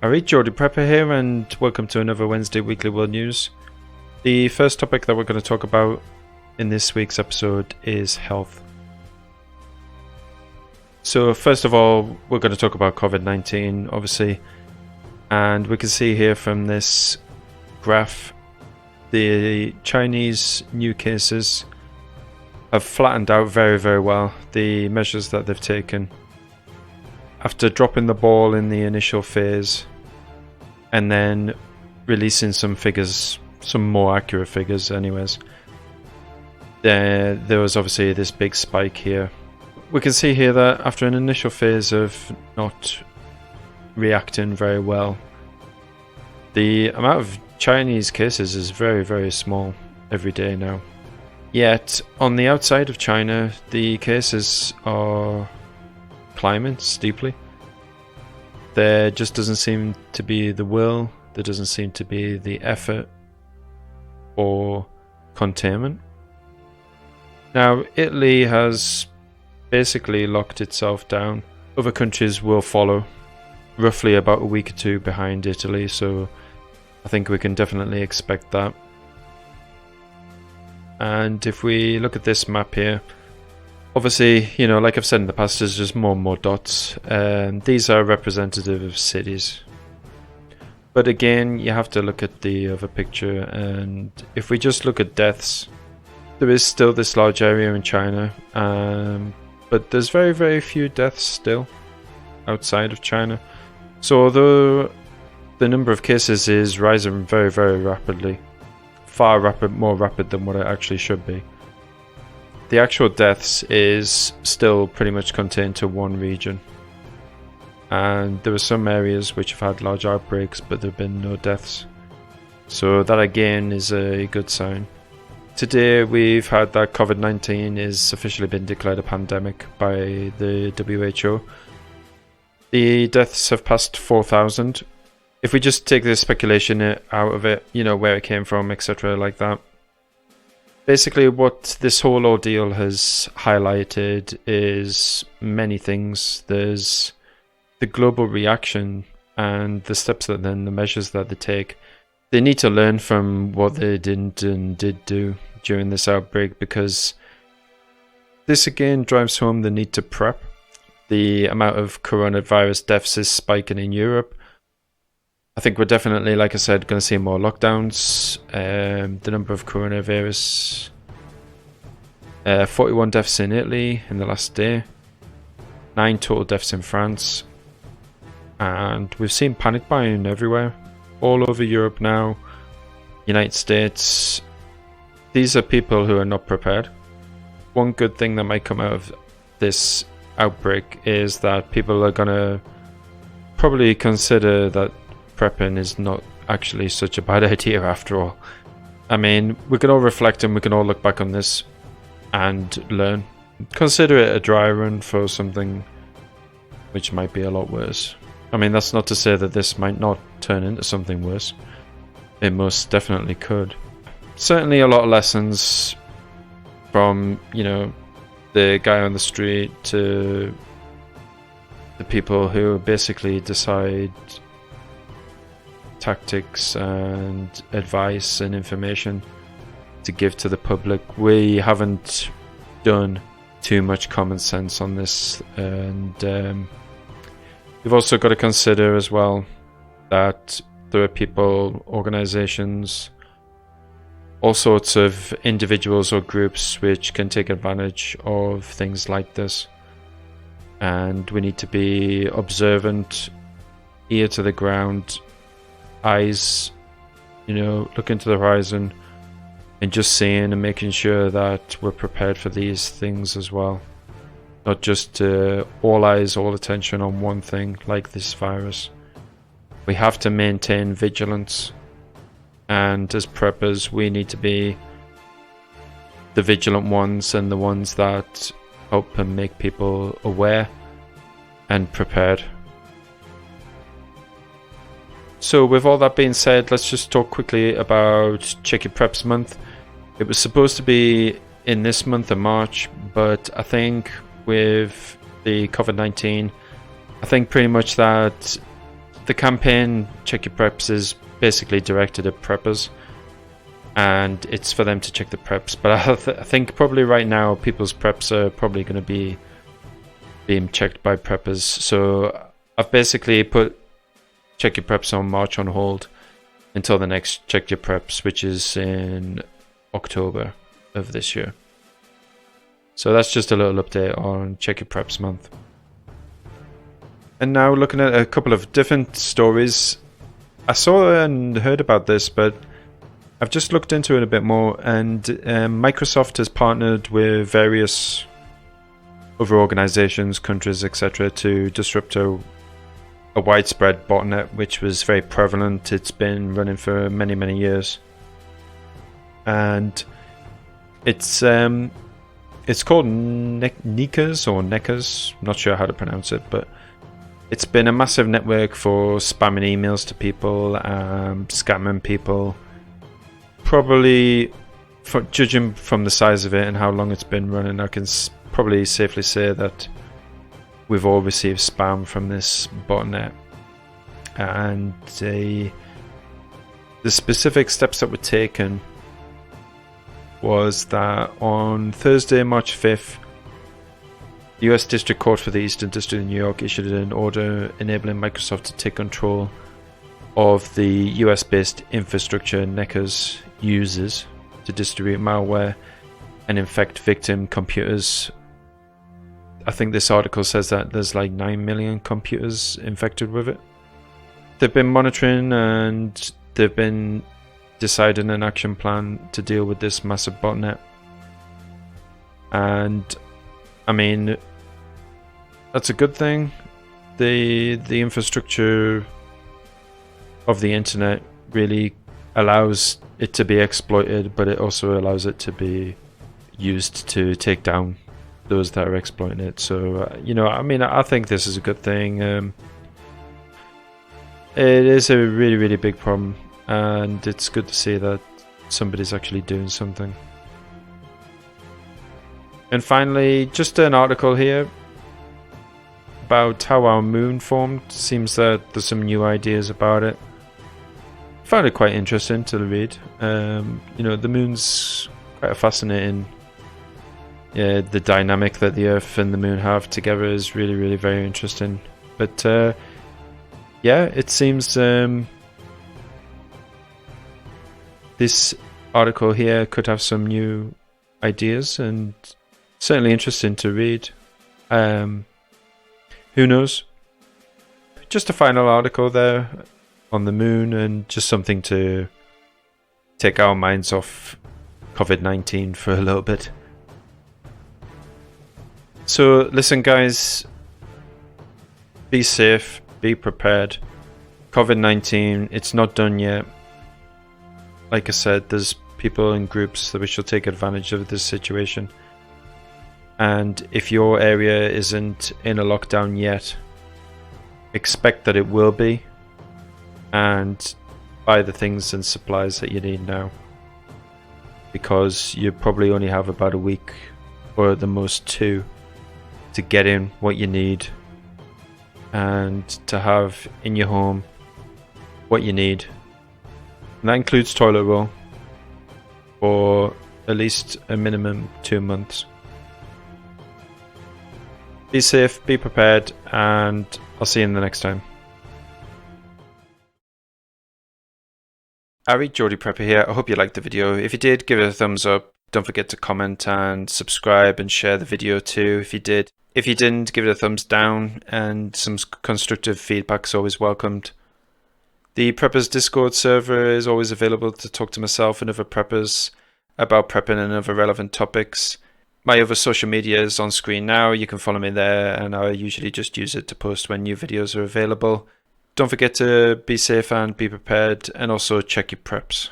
Alright, Geordie Prepper here, and welcome to another Wednesday Weekly World News. The first topic that we're going to talk about in this week's episode is health. So first of all, we're going to talk about COVID-19, obviously, and we can see here from this graph, the Chinese new cases have flattened out very, very well. The measures that they've taken after dropping the ball in the initial phase and then releasing some figures, some more accurate figures anyways. There was obviously this big spike here. We can see here that after an initial phase of not reacting very well, the amount of Chinese cases is very, very small every day now. Yet, on the outside of China, the cases are climbing steeply. There just doesn't seem to be the will, there doesn't seem to be the effort for containment. Now, Italy has basically locked itself down. Other countries will follow, roughly about a week or two behind Italy, so I think we can definitely expect that. And if we look at this map here, obviously, you know, like I've said in the past, there's just more and more dots. These are representative of cities. But again, you have to look at the other picture, and if we just look at deaths, there is still this large area in China, but there's very, very few deaths still outside of China. So although the number of cases is rising very, very rapidly, more rapid than what it actually should be, the actual deaths is still pretty much contained to one region. And there are some areas which have had large outbreaks, but there have been no deaths. So that again is a good sign. Today we've had that COVID-19 is officially been declared a pandemic by the WHO. The deaths have passed 4,000. If we just take the speculation out of it, you know, where it came from, etc. like that. Basically, what this whole ordeal has highlighted is many things. There's the global reaction and the steps that then the measures that they take. They need to learn from what they didn't and did do during this outbreak, because this again drives home the need to prep. The amount of coronavirus deaths is spiking in Europe. I think we're definitely, like I said, going to see more lockdowns. The number of coronavirus, 41 deaths in Italy in the last day, 9 total deaths in France, and we've seen panic buying everywhere, all over Europe now, United States. These are people who are not prepared. One good thing that might come out of this outbreak is that people are going to probably consider that prepping is not actually such a bad idea after all. I mean, we can all reflect and we can all look back on this and learn. Consider it a dry run for something which might be a lot worse. I mean, that's not to say that this might not turn into something worse. It most definitely could. Certainly a lot of lessons from, you know, the guy on the street to the people who basically decide tactics and advice and information to give to the public. We haven't done too much common sense on this, and you've also got to consider as well that there are people, organizations, all sorts of individuals or groups which can take advantage of things like this, and we need to be observant, ear to the ground, eyes, you know, look into the horizon, and just seeing and making sure that we're prepared for these things as well. Not just all eyes, all attention on one thing like this virus. We have to maintain vigilance, and as preppers we need to be the vigilant ones and the ones that help and make people aware and prepared. So with all that being said, let's just talk quickly about Check Your Preps month. It was supposed to be in this month of March, but I think with the COVID-19, I think pretty much that the campaign Check Your Preps is basically directed at preppers, and it's for them to check the preps. But I think probably right now people's preps are probably going to be being checked by preppers. So I've basically put Check Your Preps on March on hold until the next Check Your Preps, which is in October of this year. So that's just a little update on Check Your Preps month. And now looking at a couple of different stories. I saw and heard about this, but I've just looked into it a bit more, and Microsoft has partnered with various other organizations, countries, etc. to disrupt a widespread botnet which was very prevalent. It's been running for many, many years. And it's called Nikas or Nekas, not sure how to pronounce it, but it's been a massive network for spamming emails to people, scamming people. Probably, judging from the size of it and how long it's been running, I can probably safely say that we've all received spam from this botnet. And the specific steps that were taken was that on Thursday, March 5th, the US District Court for the Eastern District of New York issued an order enabling Microsoft to take control of the US-based infrastructure Nekas uses to distribute malware and infect victim computers. I think this article says that there's like 9 million computers infected with it. They've been monitoring and they've been deciding an action plan to deal with this massive botnet. And I mean, that's a good thing. The infrastructure of the internet really allows it to be exploited, but it also allows it to be used to take down those that are exploiting it. So you know, I mean, I think this is a good thing. It is a really, really big problem, and it's good to see that somebody's actually doing something. And finally, just an article here about how our moon formed. Seems that there's some new ideas about it. Found it quite interesting to read. You know, the moon's quite a fascinating. Yeah, the dynamic that the Earth and the moon have together is really, really very interesting. But yeah, it seems this article here could have some new ideas and certainly interesting to read. Who knows? Just a final article there on the moon, and just something to take our minds off COVID-19 for a little bit. So listen guys, be safe, be prepared. COVID-19, it's not done yet. Like I said, there's people in groups that we should take advantage of this situation. And if your area isn't in a lockdown yet, expect that it will be, and buy the things and supplies that you need now, because you probably only have about a week or at the most 2 to get in what you need and to have in your home what you need. And that includes toilet roll for at least a minimum 2 months. Be safe, be prepared, and I'll see you in the next time. Ari, Geordie Prepper here. I hope you liked the video. If you did, give it a thumbs up. Don't forget to comment and subscribe and share the video too if you did. If you didn't, give it a thumbs down, and some constructive feedback is always welcomed. The Preppers Discord server is always available to talk to myself and other preppers about prepping and other relevant topics. My other social media is on screen now. You can follow me there, and I usually just use it to post when new videos are available. Don't forget to be safe and be prepared, and also check your preps.